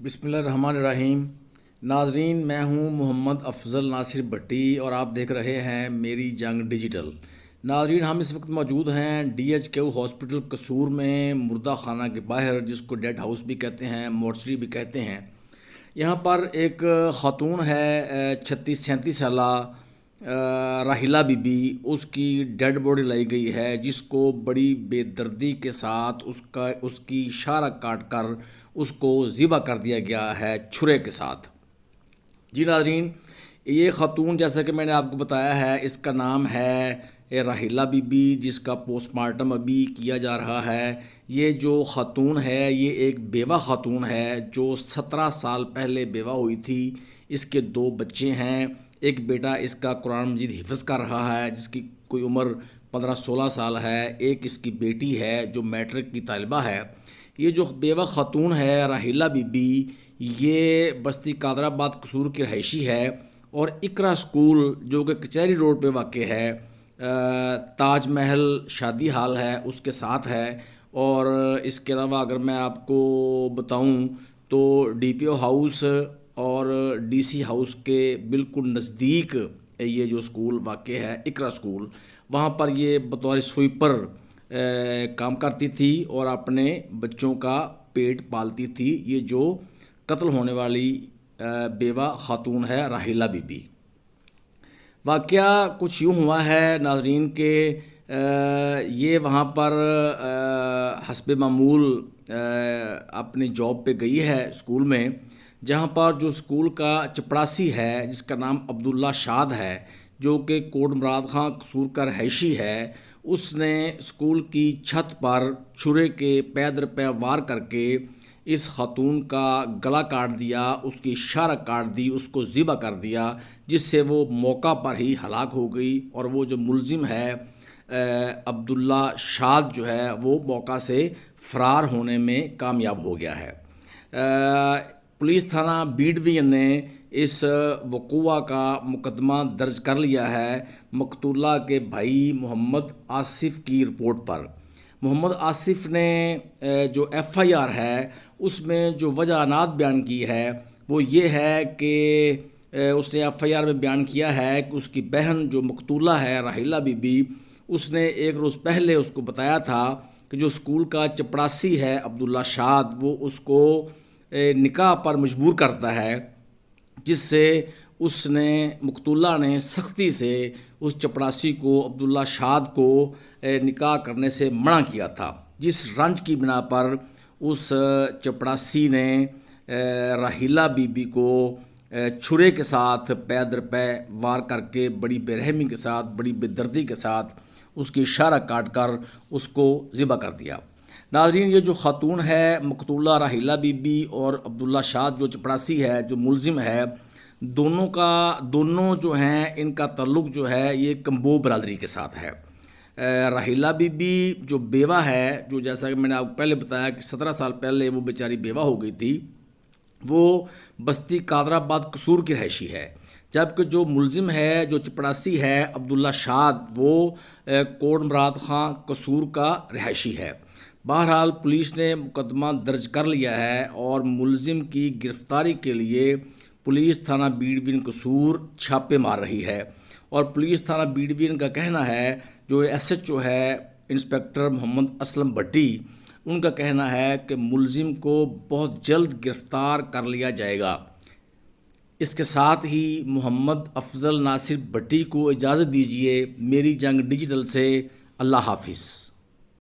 بسم اللہ الرحمن الرحیم۔ ناظرین، میں ہوں محمد افضل ناصر بھٹی اور آپ دیکھ رہے ہیں میری جنگ ڈیجیٹل۔ ناظرین، ہم اس وقت موجود ہیں DHQ ہاسپٹل قصور میں، مردہ خانہ کے باہر، جس کو ڈیڈ ہاؤس بھی کہتے ہیں، مورچری بھی کہتے ہیں۔ یہاں پر ایک خاتون ہے 36-37 سالہ، راحیلہ بی بی، اس کی ڈیڈ باڈی لائی گئی ہے، جس کو بڑی بے دردی کے ساتھ اس کی شارہ کاٹ کر اس کو ذبح کر دیا گیا ہے چھرے کے ساتھ۔ جی ناظرین، یہ خاتون جیسا کہ میں نے آپ کو بتایا ہے، اس کا نام ہے راحیلہ بی بی، جس کا پوسٹ مارٹم ابھی کیا جا رہا ہے۔ یہ جو خاتون ہے، یہ ایک بیوہ خاتون ہے جو 17 سال پہلے بیوہ ہوئی تھی۔ اس کے 2 بچے ہیں، ایک بیٹا اس کا قرآن مجید حفظ کر رہا ہے جس کی کوئی عمر 15-16 سال ہے، ایک اس کی بیٹی ہے جو میٹرک کی طالبہ ہے۔ یہ جو بیوہ خاتون ہے راحیلہ بی بی، یہ بستی قادر آباد قصور کی رہائشی ہے، اور اقرا اسکول جو کہ کچہری روڈ پہ واقع ہے، تاج محل شادی ہال ہے، اس کے ساتھ ہے۔ اور اس کے علاوہ اگر میں آپ کو بتاؤں تو DPO ہاؤس اور DC ہاؤس کے بالکل نزدیک یہ جو اسکول واقع ہے، اقرا اسکول، وہاں پر یہ بطور سویپر کام کرتی تھی اور اپنے بچوں کا پیٹ پالتی تھی۔ یہ جو قتل ہونے والی بیوہ خاتون ہے راحیلہ بی بی۔ واقعہ کچھ یوں ہوا ہے ناظرین کہ یہ وہاں پر حسب معمول اپنی جاب پہ گئی ہے اسکول میں، جہاں پر جو اسکول کا چپڑاسی ہے جس کا نام عبداللہ شاد ہے، جو کہ کوٹ مراد خان قصور کا رہائشی ہے، اس نے اسکول کی چھت پر چھرے کے پے در پے وار کر کے اس خاتون کا گلا کاٹ دیا، اس کی شارہ کاٹ دی، اس کو ذبح کر دیا، جس سے وہ موقع پر ہی ہلاک ہو گئی۔ اور وہ جو ملزم ہے عبداللہ شاد جو ہے، وہ موقع سے فرار ہونے میں کامیاب ہو گیا ہے۔ پولیس تھانہ بی ڈویژن نے اس وقوع کا مقدمہ درج کر لیا ہے مقتولہ کے بھائی محمد آصف کی رپورٹ پر۔ محمد آصف نے جو FIR ہے، اس میں جو وجہانات بیان کی ہے وہ یہ ہے کہ اس نے FIR میں بیان کیا ہے کہ اس کی بہن جو مقتولہ ہے راحیلہ بی بی، اس نے ایک روز پہلے اس کو بتایا تھا کہ جو اسکول کا چپڑاسی ہے عبداللہ شاد، وہ اس کو نکاح پر مجبور کرتا ہے، جس سے اس نے مقتولہ نے سختی سے اس چپڑاسی کو، عبداللہ شاد کو نکاح کرنے سے منع کیا تھا۔ جس رنج کی بنا پر اس چپڑاسی نے راحیلہ بی بی کو چھرے کے ساتھ پے در پے وار کر کے بڑی بے رحمی کے ساتھ، بڑی بے دردی کے ساتھ اس کی شارہ کاٹ کر اس کو ذبح کر دیا۔ ناظرین، یہ جو خاتون ہے مقتولہ راحیلہ بی بی اور عبداللہ شاد جو چپڑاسی ہے، جو ملزم ہے، دونوں جو ہیں، ان کا تعلق جو ہے یہ کمبو برادری کے ساتھ ہے۔ راحیلہ بی بی جو بیوہ ہے، جو جیسا کہ میں نے آپ کو پہلے بتایا کہ 17 سال پہلے وہ بیچاری بیوہ ہو گئی تھی، وہ بستی قادر آباد قصور کی رہائشی ہے، جبکہ جو ملزم ہے، جو چپڑاسی ہے عبداللہ شاد، وہ کوٹ مراد خان قصور کا رہائشی ہے۔ بہرحال پولیس نے مقدمہ درج کر لیا ہے اور ملزم کی گرفتاری کے لیے پولیس تھانہ بی ڈویژن قصور چھاپے مار رہی ہے۔ اور پولیس تھانہ بی ڈویژن کا کہنا ہے، جو SHO ہے انسپکٹر محمد اسلم بھٹی، ان کا کہنا ہے کہ ملزم کو بہت جلد گرفتار کر لیا جائے گا۔ اس کے ساتھ ہی محمد افضل ناصر بھٹی کو اجازت دیجیے۔ میری جنگ ڈیجیٹل سے اللہ حافظ۔